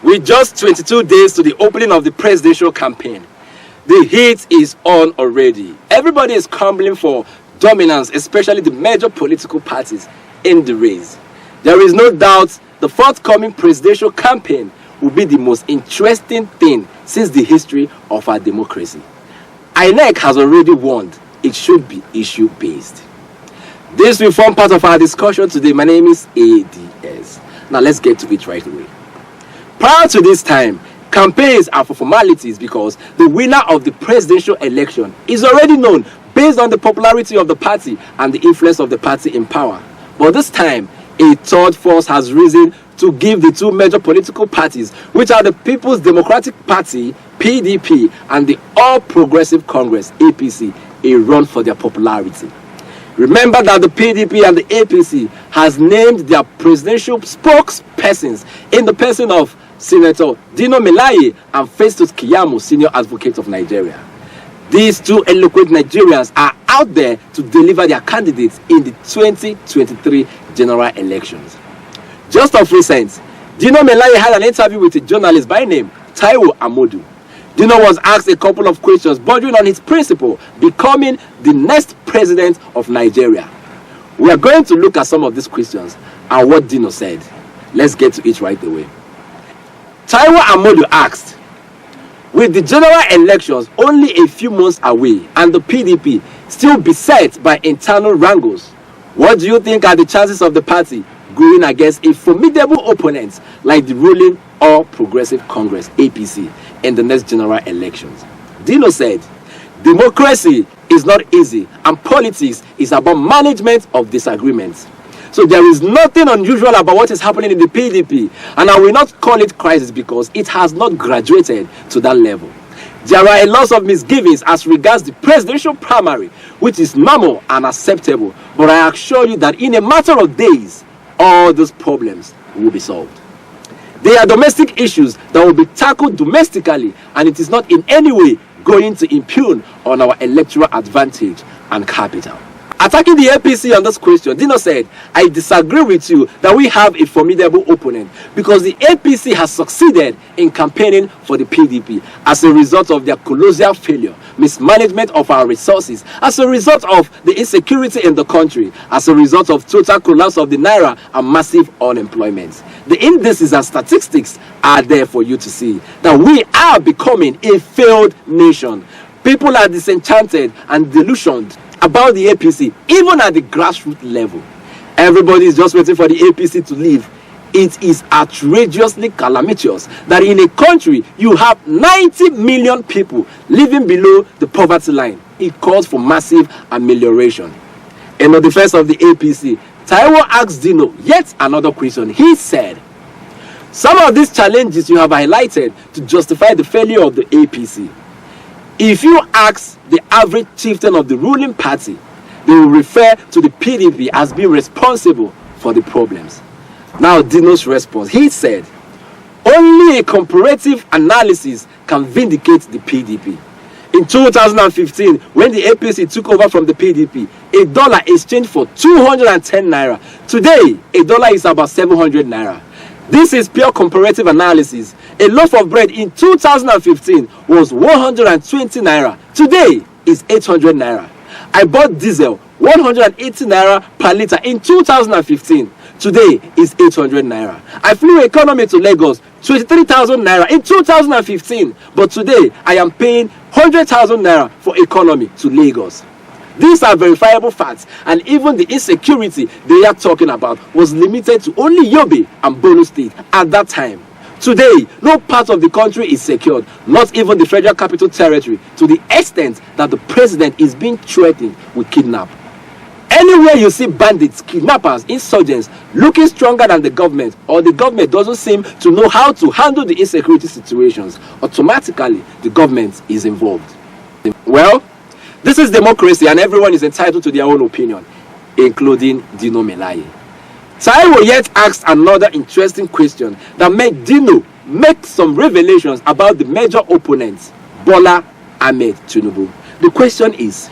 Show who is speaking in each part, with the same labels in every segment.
Speaker 1: With just 22 days to the opening of the presidential campaign, the heat is on already. Everybody is scrambling for dominance, especially the major political parties in the race. There is no doubt the forthcoming presidential campaign will be the most interesting thing since the history of our democracy. INEC has already warned it should be issue-based. This will form part of our discussion today. My name is ADS. Now let's get to it right away. Prior to this time, campaigns are for formalities because the winner of the presidential election is already known based on the popularity of the party and the influence of the party in power. But this time, a third force has risen to give the two major political parties, which are the People's Democratic Party, PDP, and the All Progressive Congress, APC, a run for their popularity. Remember that the PDP and the APC has named their presidential spokespersons in the person of Senator Dino Melaye and Festus Keyamo, Senior Advocate of Nigeria. These two eloquent Nigerians are out there to deliver their candidates in the 2023 general elections. Just of recent, Dino Melaye had an interview with a journalist by name Taiwo Amodu. Dino was asked a couple of questions bordering on his principle, becoming the next president of Nigeria. We are going to look at some of these questions and what Dino said. Let's get to it right away. Taiwo Amodu asked, with the general elections only a few months away and the PDP still beset by internal wrangles, what do you think are the chances of the party going against a formidable opponent like the ruling All Progressive Congress, APC, in the next general elections? Dino said, democracy is not easy and politics is about management of disagreements. So there is nothing unusual about what is happening in the PDP, and I will not call it crisis because it has not graduated to that level. There are a lot of misgivings as regards the presidential primary, which is normal and acceptable, but I assure you that in a matter of days, all those problems will be solved. They are domestic issues that will be tackled domestically, and it is not in any way going to impugn on our electoral advantage and capital. Attacking the APC on this question, Dino said, I disagree with you that we have a formidable opponent because the APC has succeeded in campaigning for the PDP as a result of their colossal failure, mismanagement of our resources, as a result of the insecurity in the country, as a result of total collapse of the Naira and massive unemployment. The indices and statistics are there for you to see that we are becoming a failed nation. People are disenchanted and delusioned about the APC, even at the grassroots level. Everybody is just waiting for the APC to leave. It is outrageously calamitous that in a country you have 90 million people living below the poverty line. It calls for massive amelioration. In the defense of the APC, Taiwo asked Dino yet another question. He said, some of these challenges you have highlighted to justify the failure of the APC. If you ask the average chieftain of the ruling party, they will refer to the PDP as being responsible for the problems. Now, Dino's response, he said, only a comparative analysis can vindicate the PDP. In 2015, when the APC took over from the PDP, a dollar exchanged for 210 naira. Today, a dollar is about 700 naira. This is pure comparative analysis. A loaf of bread in 2015 was 120 naira. Today is 800 naira. I bought diesel 180 naira per liter in 2015. Today is 800 naira. I flew economy to Lagos 23,000 naira in 2015. But today I am paying 100,000 naira for economy to Lagos. These are verifiable facts, and even the insecurity they are talking about was limited to only Yobe and Borno State at that time. Today, no part of the country is secured, not even the Federal Capital Territory, to the extent that the president is being threatened with kidnap. Anywhere you see bandits, kidnappers, insurgents looking stronger than the government, or the government doesn't seem to know how to handle the insecurity situations, automatically the government is involved. Well, this is democracy and everyone is entitled to their own opinion, including Dino Melaye. Taiwo yet asked another interesting question that made Dino make some revelations about the major opponent, Bola Ahmed Tinubu. The question is,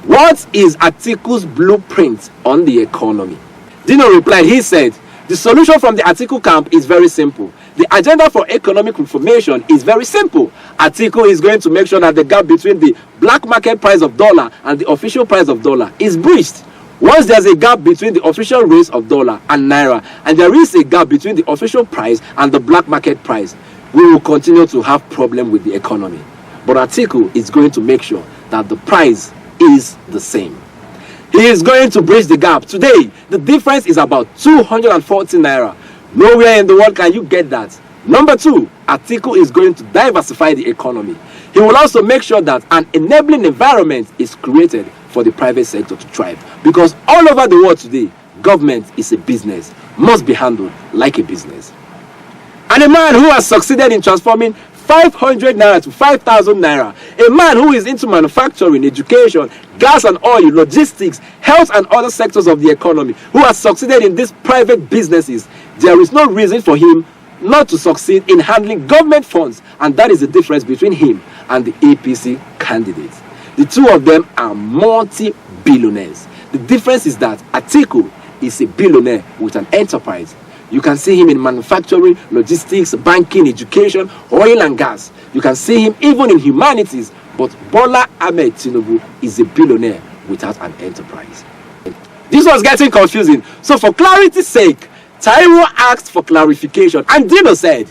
Speaker 1: what is Atiku's blueprint on the economy? Dino replied, he said, The solution from the Atiku camp is very simple. The agenda for economic reformation is very simple. Atiku is going to make sure that the gap between the black market price of dollar and the official price of dollar is bridged. Once there's a gap between the official rates of dollar and naira, and there is a gap between the official price and the black market price, we will continue to have problem with the economy. But Atiku is going to make sure that the price is the same. He is going to bridge the gap. Today, the difference is about 240 naira. Nowhere in the world can you get that. Number two, Atiku is going to diversify the economy. He will also make sure that an enabling environment is created for the private sector to thrive. Because all over the world today, government is a business, must be handled like a business. And a man who has succeeded in transforming 500 naira to 5,000 naira, a man who is into manufacturing, education, gas and oil, logistics, health and other sectors of the economy, who has succeeded in these private businesses, there is no reason for him not to succeed in handling government funds, and that is the difference between him and the APC candidates. The two of them are multi-billionaires. The difference is that Atiku is a billionaire with an enterprise. You can see him in manufacturing, logistics, banking, education, oil and gas. You can see him even in humanities. But Bola Ahmed Tinubu is a billionaire without an enterprise. This was getting confusing. So for clarity's sake, Taiwo asked for clarification. And Dino said,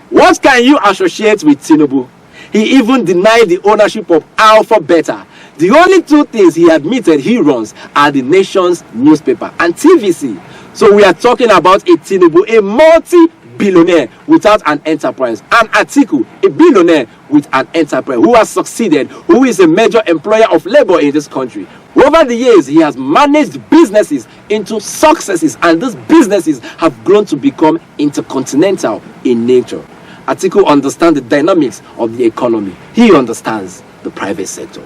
Speaker 1: what can you associate with Tinubu? He even denied the ownership of Alpha Beta. The only two things he admitted he runs are the nation's newspaper and TVC. So we are talking about a Tinubu, a multi-billionaire without an enterprise, and Atiku, a billionaire with an enterprise who has succeeded, who is a major employer of labor in this country. Over the years, he has managed businesses into successes, and these businesses have grown to become intercontinental in nature. Atiku understands the dynamics of the economy. He understands the private sector.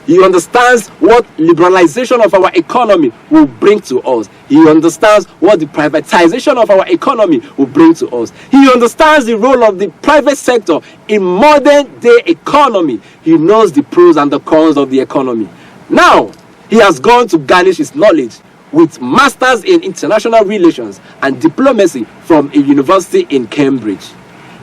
Speaker 1: He understands what liberalization of our economy will bring to us. He understands what the privatization of our economy will bring to us. He understands the role of the private sector in modern day economy. He knows the pros and the cons of the economy. Now, he has gone to garnish his knowledge with masters in international relations and diplomacy from a university in Cambridge.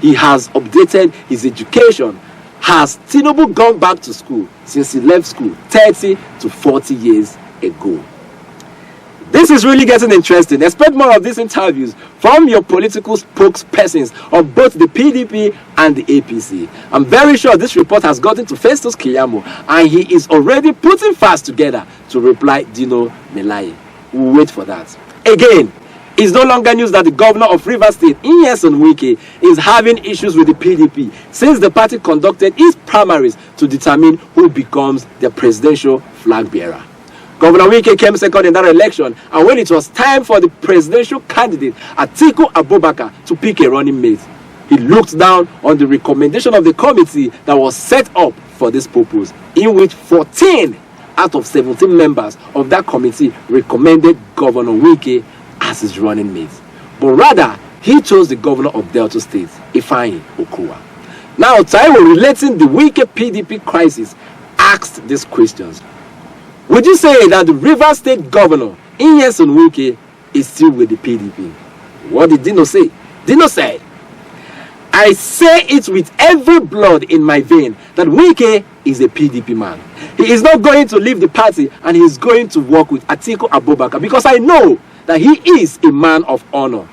Speaker 1: He has updated his education. Has Tinubu gone back to school since he left school 30 to 40 years ago? This is really getting interesting. Expect more of these interviews from your political spokespersons of both the PDP and the APC. I'm very sure this report has gotten to Festus Keyamo, and he is already putting fast together to reply Dino Melaye. We'll wait for that. Again, it's no longer news that the governor of Rivers State, Nyesom Wike, is having issues with the PDP since the party conducted its primaries to determine who becomes the presidential flag bearer. Governor Wike came second in that election, and when it was time for the presidential candidate, Atiku Abubakar, to pick a running mate, he looked down on the recommendation of the committee that was set up for this purpose, in which 14 out of 17 members of that committee recommended Governor Wike as his running mate. But rather, he chose the governor of Delta State, Ifeanyi Okowa. Now, Taiwo, relating the Wike PDP crisis, asked these questions. Would you say that the Rivers State governor, Nyesom Wike, is still with the PDP? What did Dino say? Dino said, I say it with every blood in my vein that Wike is a PDP man. He is not going to leave the party, and he is going to work with Atiku Abubakar, because I know that he is a man of honor.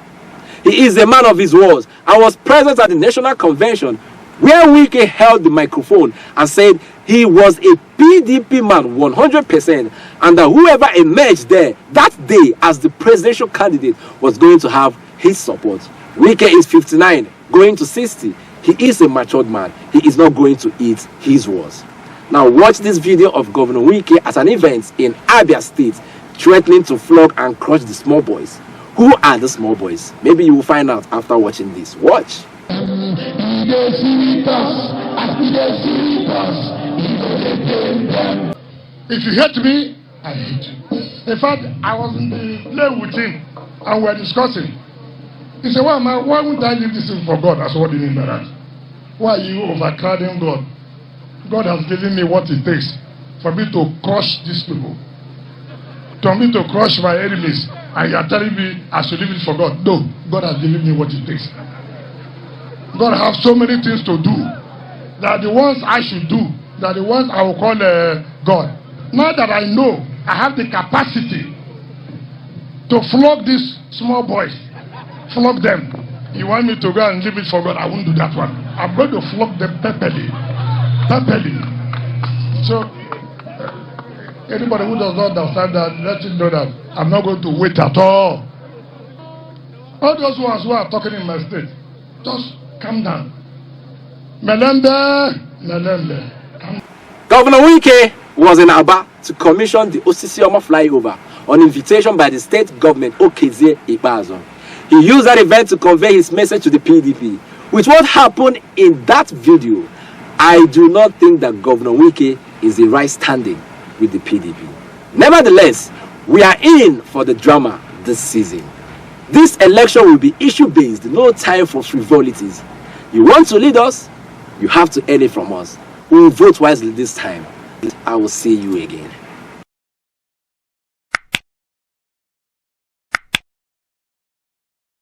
Speaker 1: He is a man of his words. I was present at the National Convention where Wike held the microphone and said he was a PDP man 100%, and that whoever emerged there that day as the presidential candidate was going to have his support. Wike is 59, going to 60. He is a matured man. He is not going to eat his words. Now watch this video of Governor Wike at an event in Abia State, threatening to flog and crush the small boys. Who are the small boys? Maybe you will find out after watching this. Watch.
Speaker 2: If you hate me, I hate you. In fact, I was in the plane with him and we were discussing. He said, why wouldn't I leave this thing for God? That's what he mean by that. Why are you overcrowding God? God has given me what it takes for me to crush these people, for me to crush my enemies. And you are telling me I should leave it for God. No, God has given me what it takes. God has so many things to do. That the ones I should do, that the ones I will call God. Now that I know I have the capacity to flog these small boys, flog them. You want me to go and leave it for God? I won't do that one. I'm going to flog them pepperly. Pepperly. So, anybody who does not understand that, let him know that I'm not going to wait at all. All those ones who are talking in my state, just calm down. Melembe.
Speaker 1: Governor Wike was in Aba to commission the Osisioma flyover on invitation by the state government Okezie Ikpeazu. He used that event to convey his message to the PDP. With what happened in that video, I do not think that Governor Wike is the right standing with the PDP. Nevertheless, we are in for the drama this season. This election will be issue-based, no time for frivolities. You want to lead us? You have to earn it from us. We will vote wisely this time. I will see you again.